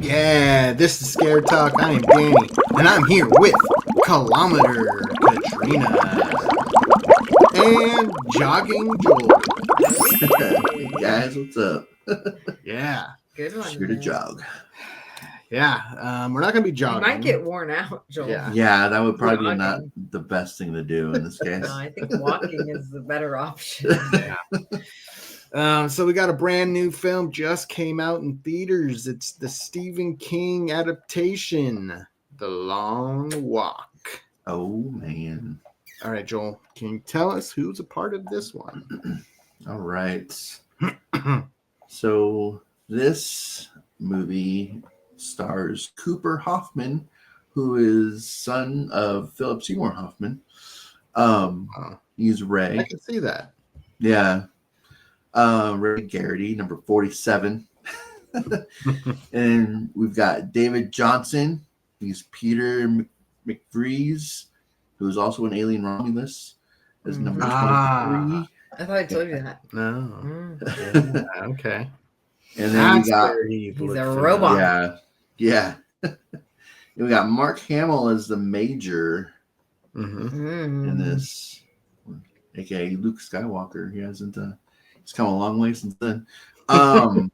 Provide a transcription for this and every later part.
Yeah, this is Scare Talk. I am Danny, and I'm here with Kilometer Katrina and Jogging Joel. Hey guys, what's up? Yeah, Good one. Here to jog. yeah. We're not gonna be You jogging. might get worn out, Joel. Yeah. Yeah, that would probably be Jogging. not the best thing to do in this case. No, I think walking is the better option. So we got a brand new film just came out in theaters. It's the Stephen King adaptation, The Long Walk. Oh man. All right, Joel, can you tell us who's a part of this one? All right. So this movie stars Cooper Hoffman, who is son of Philip Seymour Hoffman. He's Ray. I can see that. Yeah. Ray Garrity, number 47. And we've got David Johnson. He's Peter McVries, who's also an Alien Romulus, as number 23. I thought I told you that. No. Yeah, okay. And then we got He's a robot. yeah. And we got Mark Hamill as the Major in this, aka Luke Skywalker. He hasn't. He's come a long way since then. And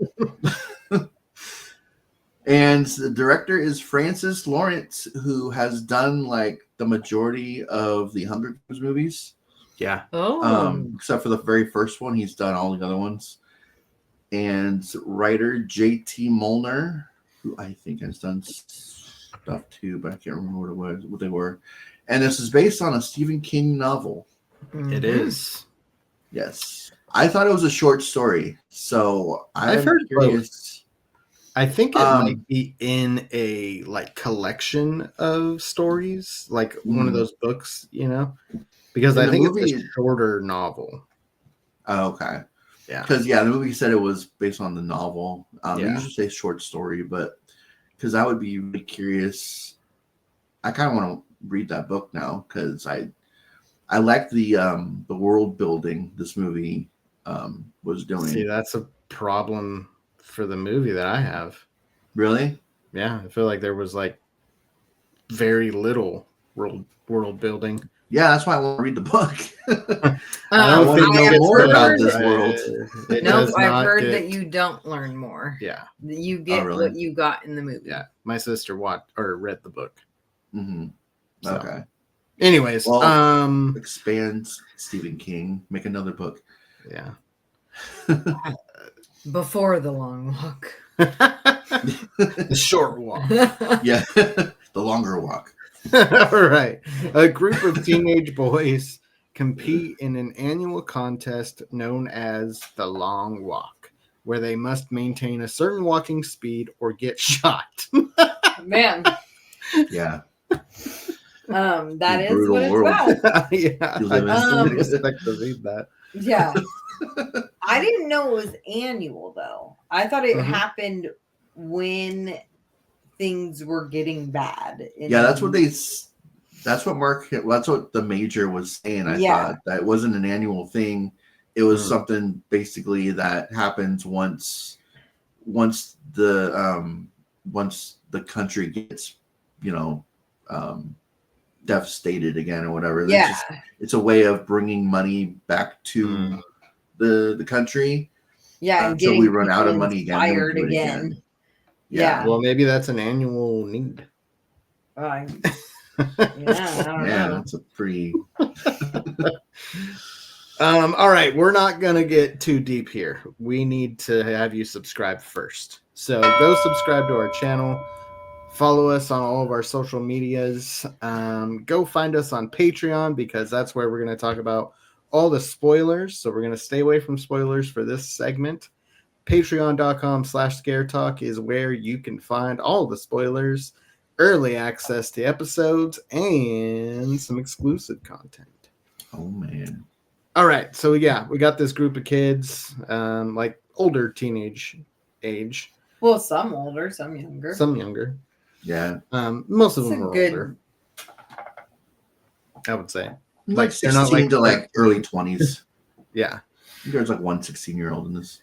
the director is Francis Lawrence, who has done like the majority of the Hunger Games movies. Yeah. Except for the very first one, he's done all the other ones. And writer J.T. Molnar, who I think has done stuff too, but I can't remember what they were. And this is based on a Stephen King novel. It is. Yes. I thought it was a short story, so I've heard curious. I think it might be in a like collection of stories, like one of those books, you know, because I think it's a shorter novel. Oh, okay. Yeah. Because the movie said it was based on the novel. They usually say short story, but because I would be really curious. I kind of want to read that book now because I like the world building this movie was doing. See, that's a problem for the movie that I have. Really? Yeah, I feel like there was like very little world building. Yeah, that's why I want to read the book. I want to know more about this world. Nope, I've heard that you don't learn more. Yeah, you get what you got in the movie. Yeah, my sister read the book. Mm-hmm. So. Okay. Anyways, expand Stephen King, make another book. Yeah. Before the long walk. The short walk. Yeah. The longer walk. All right. A group of teenage boys compete in an annual contest known as the Long Walk, where they must maintain a certain walking speed or get shot. Man. Yeah. That is what it's about. Yeah. I didn't expect to read that. Yeah. I didn't know it was annual though. I thought it happened when things were getting bad. That's what the Major was saying. I thought that it wasn't an annual thing. It was something basically that happens once the country gets, devastated again or whatever. Yeah. It's a way of bringing money back to the country. Yeah, until we run out of money again. Yeah. Well, maybe that's an annual need. I don't know. That's a pretty. All right, we're not gonna get too deep here. We need to have you subscribe first. So go subscribe to our channel. Follow us on all of our social medias. Go find us on Patreon because that's where we're going to talk about all the spoilers. So we're going to stay away from spoilers for this segment. Patreon.com/ScareTalk is where you can find all the spoilers, early access to episodes, and some exclusive content. Oh, man. All right. So, we got this group of kids, like older teenage age. Well, some older, some younger. Some younger. Yeah. Most of them are older. I would say. Like 16 to like early 20s. Yeah. There's like one 16-year-old in this.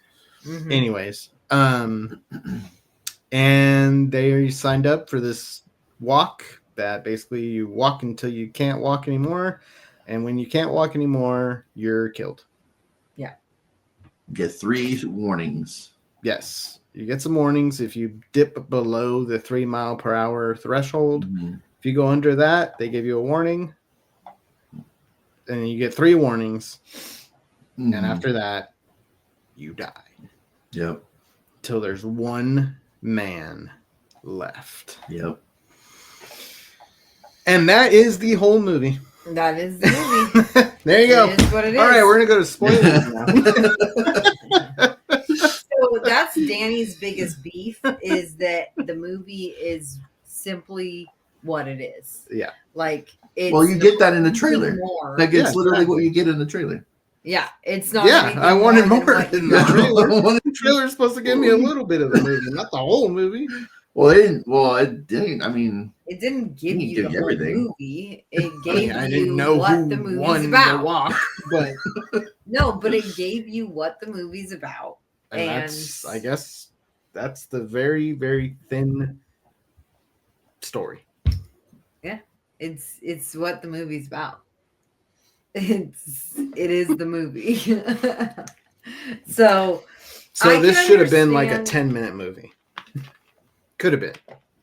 Anyways, and they signed up for this walk that basically you walk until you can't walk anymore, and when you can't walk anymore, you're killed. Yeah. Get 3 warnings. Yes, you get some warnings if you dip below the 3 mile per hour threshold. Mm-hmm. If you go under that, they give you a warning, and you get 3 warnings, Mm-hmm. and after that, you die. Yep. Till there's 1 man left. Yep. And that is the whole movie. That is the movie. There you go. It is what it is. All right, we're gonna go to spoilers now. So that's Danny's biggest beef, is that the movie is simply what it is. Yeah. Like, it's well, you get that in the trailer. more. Like, it's literally what you get in the trailer. Yeah, it's not. Yeah, I wanted more than in the trailer. The trailer's supposed to give me a little bit of the movie, not the whole movie. Well, it didn't. I mean, it didn't give you the everything. whole movie. It gave I you didn't know what who the movie's won about. the walk, but no, but it gave you what the movie's about. And that's, I guess, that's the very, very thin story. Yeah, it's what the movie's about. It is the movie. So this should have been like a 10-minute movie. Could have been.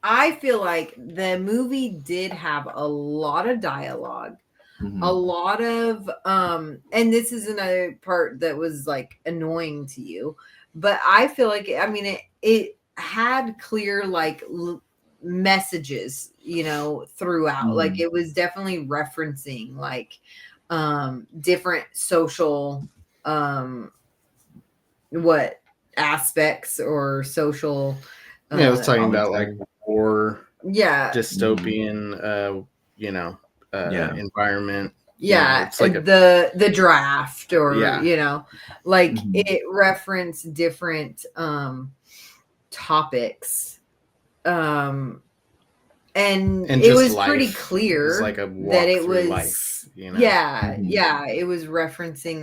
I feel like the movie did have a lot of dialogue, a lot of and this is another part that was like annoying to you, but I feel like, I mean, it had clear like messages, you know, throughout. Like, it was definitely referencing like different social what aspects or social yeah, I was talking about like war, dystopian environment. Yeah, it's like the draft, or you know, like it referenced different topics, and it was life. Pretty clear it was like a walk that it was life, you know? Yeah, it was referencing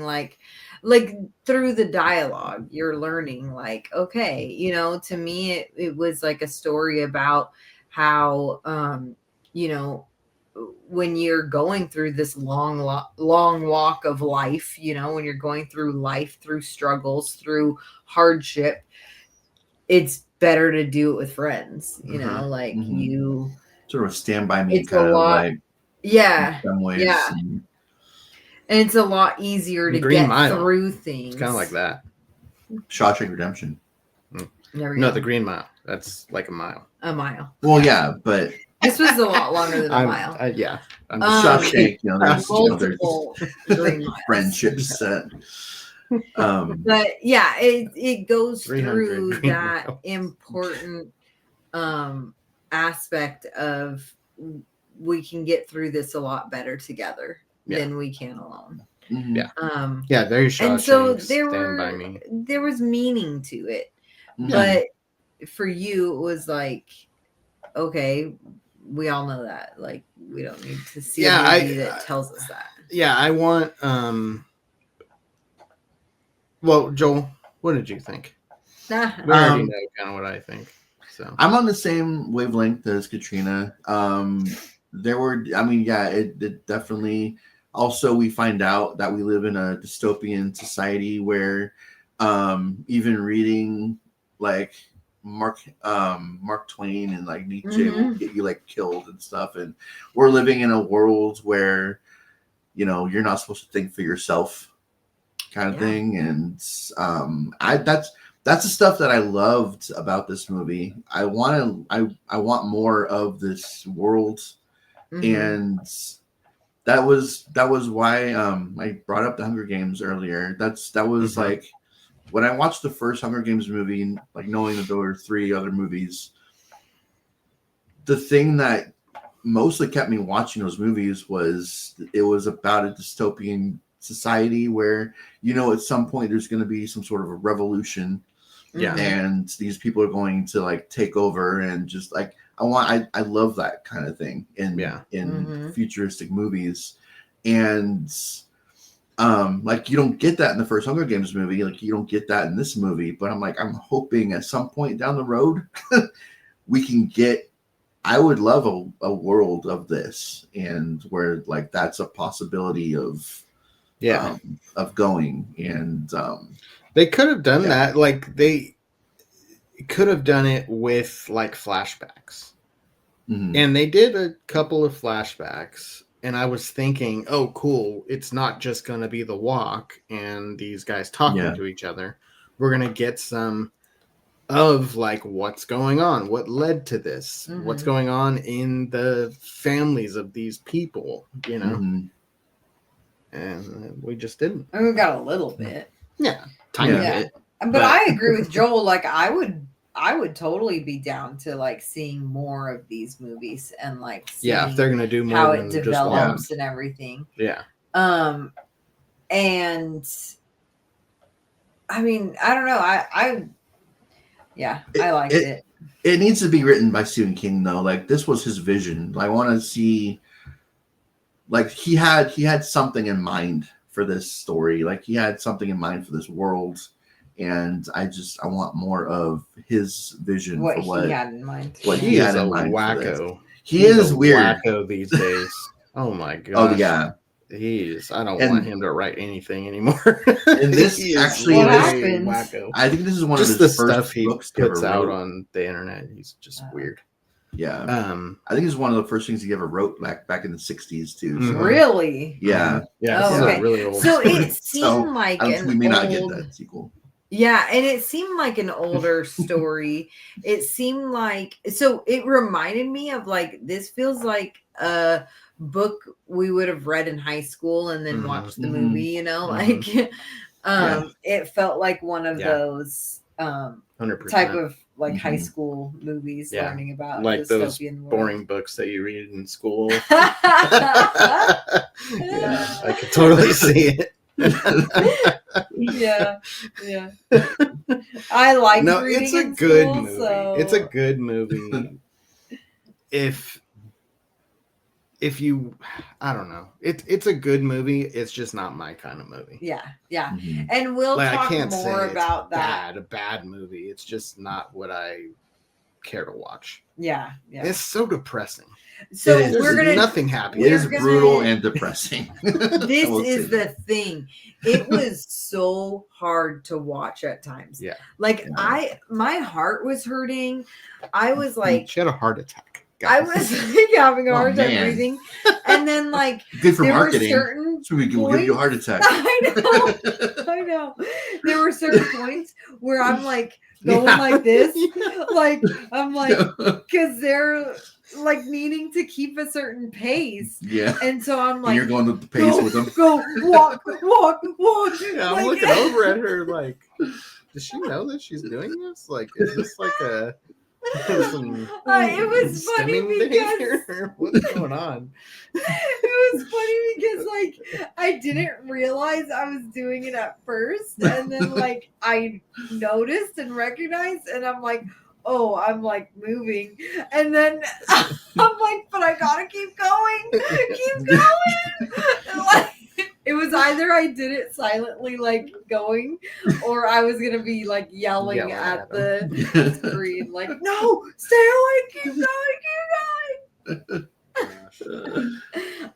like through the dialogue you're learning, like, okay, you know, to me it was like a story about how you know, when you're going through this long walk of life, you know, when you're going through life, through struggles, through hardship, it's better to do it with friends, you know, like you sort of stand by me, it's kind of like, in some ways. Yeah. And it's a lot easier to get through things. It's kind of like that. Shawshank Redemption. No, the Green Mile. That's like a mile. A mile. Well, yeah, but this was a lot longer than a mile. I'm Shawshank, you know, there's multiple Green Miles. Friendships set. But yeah, it goes through that important aspect of we can get through this a lot better together than we can alone. Yeah, very Shawshank. And so there was meaning to it, but for you it was like, okay, we all know that, like, we don't need to see a movie that tells us that. Yeah, I want well, Joel, what did you think? We already know kind of what I think. So I'm on the same wavelength as Katrina. It definitely. Also, we find out that we live in a dystopian society where even reading like Mark Twain and like Nietzsche will get you like killed and stuff. And we're living in a world where, you know, you're not supposed to think for yourself, kind of thing. And that's the stuff that I loved about this movie. I want more of this world, and that was why I brought up the Hunger Games earlier. That was like when I watched the first Hunger Games movie, like knowing that there were 3 other movies. The thing that mostly kept me watching those movies was it was about a dystopian society where, you know, at some point there's going to be some sort of a revolution, and these people are going to like take over, and just like I love that kind of thing in futuristic movies. And Like, you don't get that in the first Hunger Games movie. Like, you don't get that in this movie. But I'm like, I'm hoping at some point down the road we can get. I would love a world of this, and where like that's a possibility of going. And they could have done that. Like, they could have done it with like flashbacks, and they did a couple of flashbacks. And I was thinking, oh, cool. It's not just going to be the walk and these guys talking to each other. We're going to get some of like what's going on, what led to this, what's going on in the families of these people, you know? And we just didn't. I mean, we got a little bit. Yeah. Tiny bit. But I agree with Joel. Like, I would totally be down to like seeing more of these movies and like seeing if they're gonna do more how than it develops and everything. Yeah. And I mean, I don't know. I liked it. It needs to be written by Stephen King though. Like, this was his vision. I want to see. Like, he had something in mind for this story. Like, he had something in mind for this world. And I want more of his vision what for what he had in mind. What he is a wacko. He is weird. Wacko these days. Oh my god. Oh yeah. I don't want him to write anything anymore. And this actually wacko. I think this is one just of his the first stuff he books puts out on the internet. He's just weird. Yeah. I think it's one of the first things he ever wrote back in the 60s too. So. Really? Yeah. Yeah. Oh, okay. Really old. So it seemed like we may not get that sequel. Yeah, and it seemed like an older story. It seemed like, so it reminded me of like, this feels like a book we would have read in high school and then watched the movie, you know, like it felt like one of those 100%. type of like high school movies, learning about like those world. boring books that you read in school. I could totally see it. Yeah. I like reading. It's a good movie. So... It's a good movie. If you, I don't know, it's a good movie. It's just not my kind of movie. Yeah, and we'll talk more about that. A bad movie. It's just not what I care to watch. Yeah. It's so depressing. So we're gonna nothing happy. It is brutal and depressing. This is the thing. It was so hard to watch at times. Yeah. Like my heart was hurting. I was like, she had a heart attack. I was like having a hard time breathing, and then like good for marketing. So we can give you a heart attack. I know. There were certain points where I'm like going like this, like I'm like because they're like needing to keep a certain pace. Yeah. And so I'm like, and you're going at the pace with them. Go walk. Yeah, I'm looking over at her like, does she know that she's doing this? Like, is this like a it was funny because what's going on? It was funny because like I didn't realize I was doing it at first, and then like I noticed and recognized, and I'm like, oh, I'm like moving, and then I'm like, but I gotta keep going. Like, it was either I did it silently, like going, or I was gonna be like yelling at the screen, like, "No, stay away, keep going."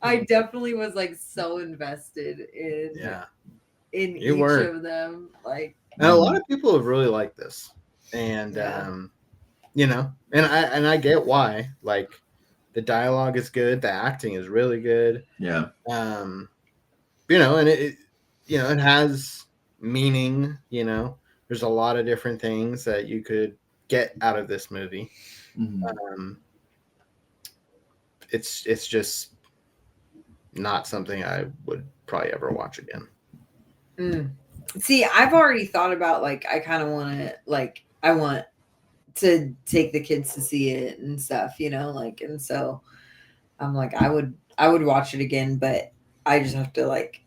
I definitely was like so invested in each of them. Like, and a lot of people have really liked this, and you know, and I get why. Like, the dialogue is good, the acting is really good. Yeah. You know, and it has meaning, you know. There's a lot of different things that you could get out of this movie. It's just not something I would probably ever watch again. See, I've already thought about like I kind of want to like I want to take the kids to see it and stuff, you know, like, and so I'm like I would watch it again, but I just have to like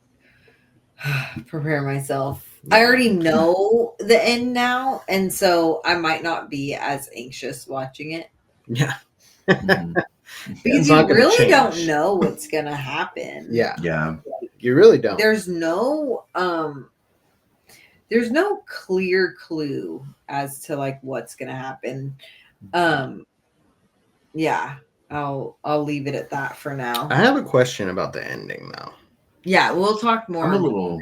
prepare myself. I already know the end now, and so I might not be as anxious watching it. Yeah. Because you really don't know what's gonna happen. Yeah. Yeah. You really don't. There's no clear clue as to like what's gonna happen. Yeah, I'll leave it at that for now. I have a question about the ending though. Yeah, we'll talk more. I'm a little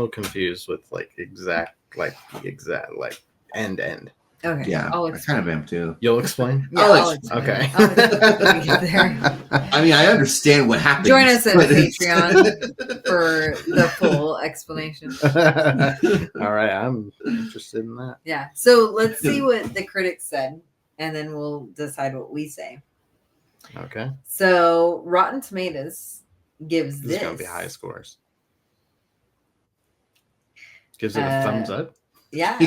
confused with like exact end. Okay. Yeah, I kind of am too. You'll explain? Yeah, I'll explain. Okay. I mean, I understand what happened. Join us at Patreon for the full explanation. All right, I'm interested in that. Yeah. So let's see what the critics said, and then we'll decide what we say. Okay. So Rotten Tomatoes gives this. It's going to be high scores. Gives it a thumbs up. Yeah.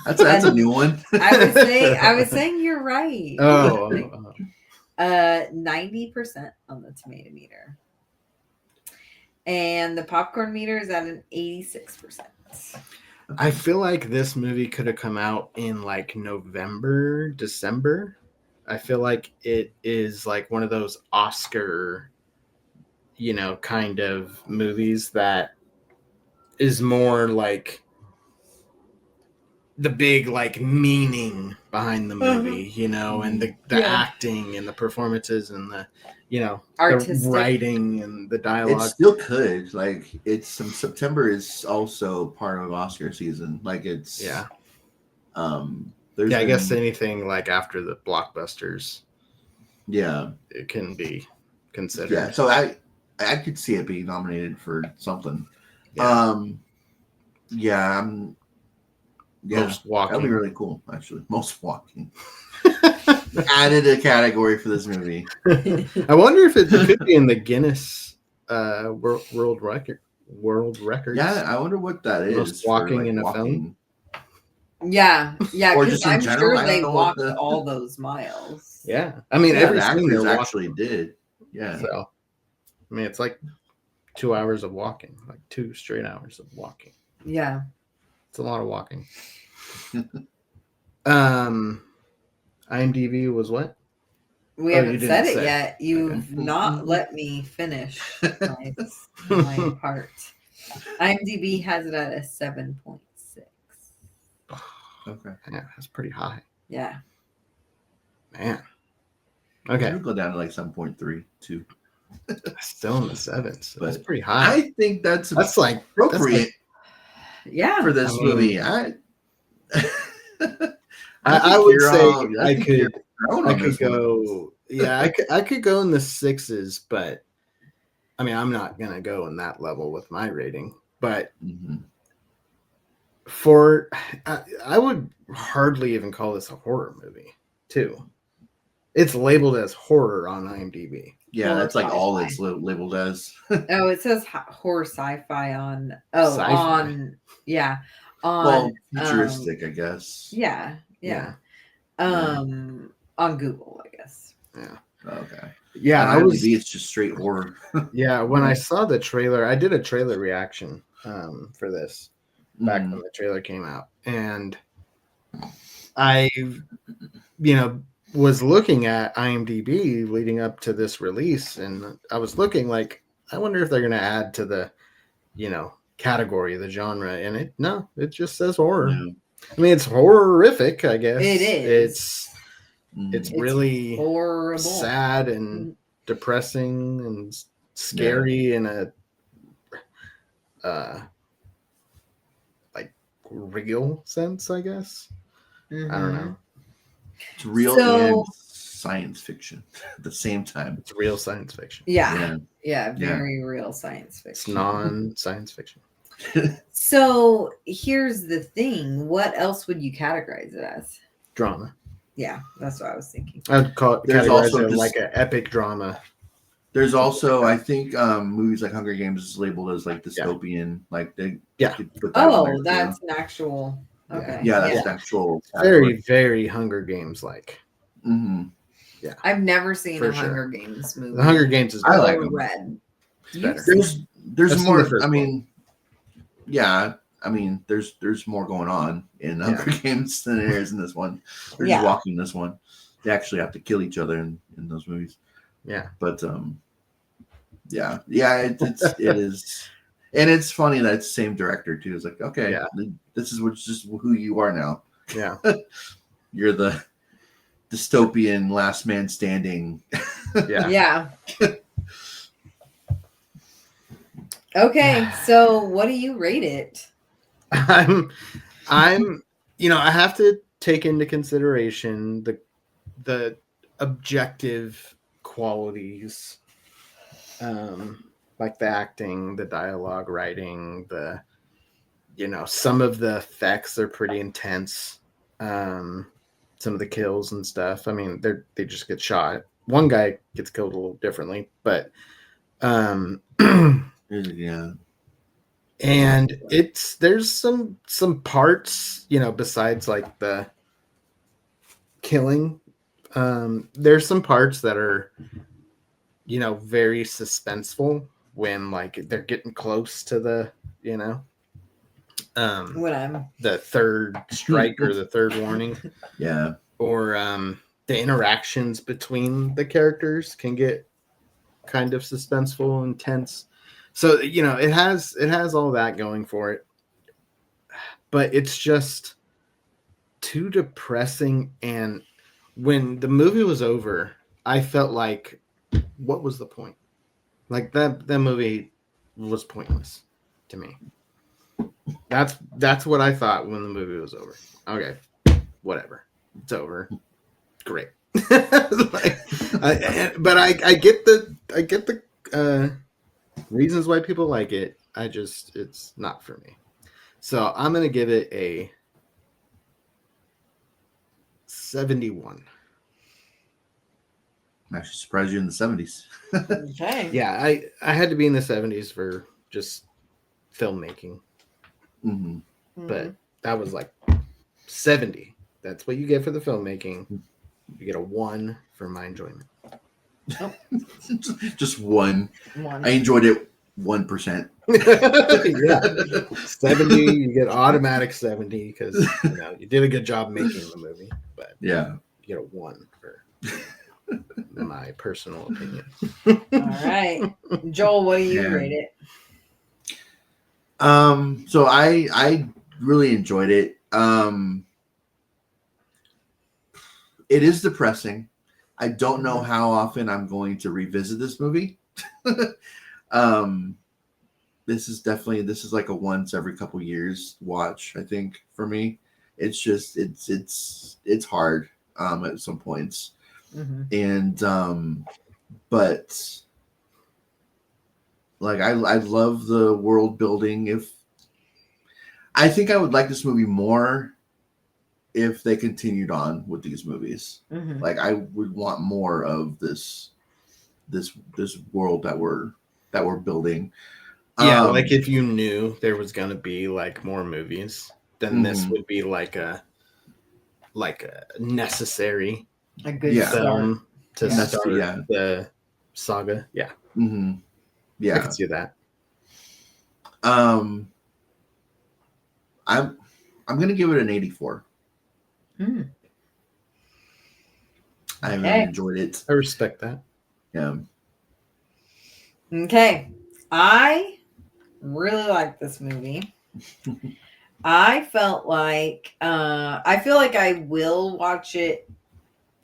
that's a new one. I was saying you're right. 90% on the tomato meter. And the popcorn meter is at an 86%. I feel like this movie could have come out in like November, December. I feel like it is like one of those Oscar, kind of movies that is more like the big like meaning behind the movie, and the acting and the performances and the artistic, the writing and the dialogue. It still could September is also part of Oscar season. Like it's I guess anything like after the blockbusters, it can be considered. Yeah, so I could see it being nominated for something. Most walking. That'd be really cool, actually. Most walking. Added a category for this movie. I wonder if it could be in the Guinness world record. Yeah, I wonder what that is. Most walking in a film. Yeah, because I'm general, sure they walked all those miles. Yeah, I mean, every actors actually did. Yeah, so I mean, it's like 2 hours of walking, like 2 straight hours of walking. Yeah. It's a lot of walking. IMDb was what? We haven't said it yet. You've not let me finish my part. IMDb has it at a 7.6. Okay. Yeah, that's pretty high. Yeah. Man. Okay. I'll go down to like 7.3 too. Still in the sevens. That's pretty high. I think that's like appropriate. For this movie, I would say I could go. Yeah, I could go in the 6s, but I mean, I'm not gonna go in that level with my rating. But I would hardly even call this a horror movie, too. It's labeled as horror on IMDb. Yeah, that's like all it's labeled as. Oh, it says horror sci-fi on. Futuristic, I guess. Yeah. On Google, I guess. Yeah. Okay. Yeah, it's just straight horror. Yeah, when I saw the trailer, I did a trailer reaction for this back when the trailer came out, and I, was looking at IMDb leading up to this release, and I was looking like, I wonder if they're going to add to the, category, the genre, and it just says horror. Yeah. I mean, it's horrific, I guess. It is. It's really horrible, sad and depressing and scary in a like real sense, I guess. I don't know. It's real and science fiction at the same time. It's real science fiction. Yeah, very real science fiction. It's non-science fiction. So here's the thing. What else would you categorize it as? Drama. Yeah, that's what I was thinking. I'd categorize it like an epic drama. There's also, I think, movies like Hunger Games is labeled as like dystopian. Like they put that that's an actual. Okay. Yeah, that's an actual. Very, very Hunger Games like. Mm-hmm. Yeah, I've never seen a Hunger Games movie. The Hunger Games is I read. There's more. I mean, there's more going on in Hunger Games than there is in this one. They're just walking this one. They actually have to kill each other in those movies. Yeah, but Yeah. It is. And it's funny that it's the same director too. It's like, okay, this is just who you are now. Yeah. You're the dystopian last man standing. Yeah. Okay, so what do you rate it? I'm I have to take into consideration the objective qualities, like the acting, the dialogue writing, some of the effects are pretty intense. Some of the kills and stuff. I mean, they just get shot. One guy gets killed a little differently, but yeah. And there's some parts, besides like the killing, there's some parts that are, very suspenseful when like they're getting close to the, the third strike or the third warning. Yeah. Or the interactions between the characters can get kind of suspenseful and tense. So, it has all that going for it, but it's just too depressing. And when the movie was over, I felt like, what was the point? Like that movie was pointless to me. That's what I thought when the movie was over. Okay, whatever, it's over. Great. But I get the reasons why people like it. It's not for me. So I'm gonna give it a 71. I'm actually surprised you're in the 70s. Okay. Yeah, I had to be in the 70s for just filmmaking. Mm-hmm. But that was like 70. That's what you get for the filmmaking. You get a 1 for my enjoyment. Oh. Just one. I enjoyed it 1%. Yeah. 70, you get automatic 70 because you did a good job making the movie. But yeah, you get a 1 for my personal opinion. All right, Joel, what do you rate it? So I really enjoyed it. It is depressing. I don't know how often I'm going to revisit this movie. This is like a once every couple years watch, I think, for me. It's just it's hard at some points. Mm-hmm. And but like I love the world building. I think I would like this movie more if they continued on with these movies. Mm-hmm. Like I would want more of this world that we're building. Yeah, like if you knew there was gonna be like more movies, then this would be like a necessary good film to start the saga. Yeah. Mm-hmm. Yeah. I can see that. I'm gonna give it an 84. I really enjoyed it. I respect that. Yeah. Okay. I really like this movie. I felt like I feel like I will watch it.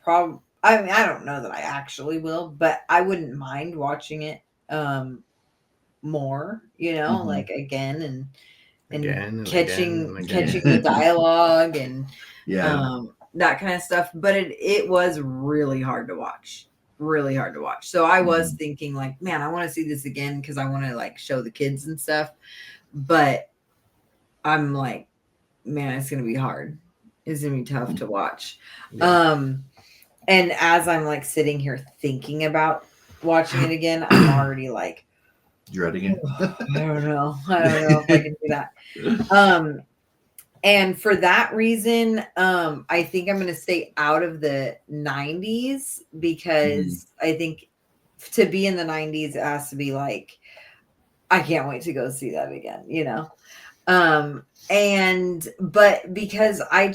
I mean, I don't know that I actually will, but I wouldn't mind watching it more, like again and catching the dialogue and that kind of stuff. But it was really hard to watch. So I was thinking like, man, I want to see this again because I want to like show the kids and stuff. But I'm like, man, it's gonna be hard. It's gonna be tough to watch. Yeah. And as I'm like sitting here thinking about watching it again, I'm already like dreading it. I don't know if I can do that. And for that reason, I think I'm going to stay out of the 90s because I think to be in the 90s, it has to be like, I can't wait to go see that again, but because I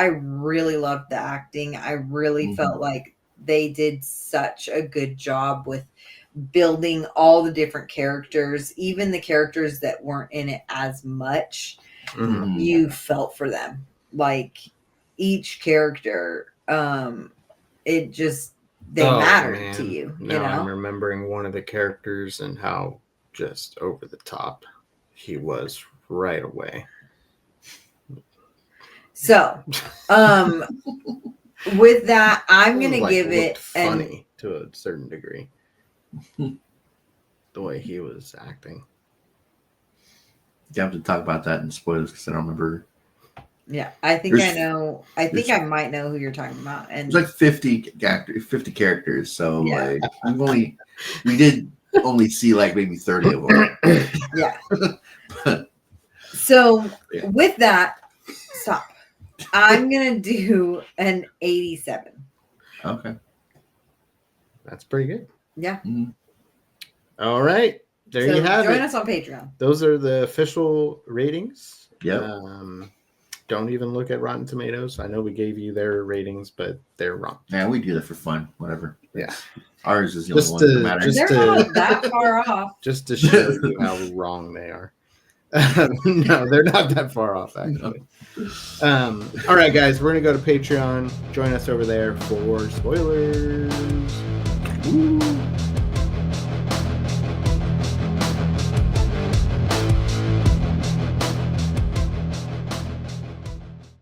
really loved the acting. I really felt like they did such a good job with building all the different characters, even the characters that weren't in it as much, you felt for them. Like each character, it just, they mattered to you. Now I'm remembering one of the characters and how just over the top he was right away. So, with that, I'm going to give it funny to a certain degree. The way he was acting. You have to talk about that in spoilers because I don't remember. Yeah, I think I know. I think I might know who you're talking about. And there's like 50 characters, so like we did only see like maybe 30 of them. Yeah. So with that, stop. I'm gonna do an 87. Okay. That's pretty good. Yeah. Mm-hmm. All right. There you have it. Join us on Patreon. Those are the official ratings. Yeah. Don't even look at Rotten Tomatoes. I know we gave you their ratings, but they're wrong. Yeah, we do that for fun. Whatever. Yeah. Ours is the only one that matters. They're not that far off. Just to show you how wrong they are. No, they're not that far off, actually. All right, guys, we're going to go to Patreon. Join us over there for spoilers. Woo.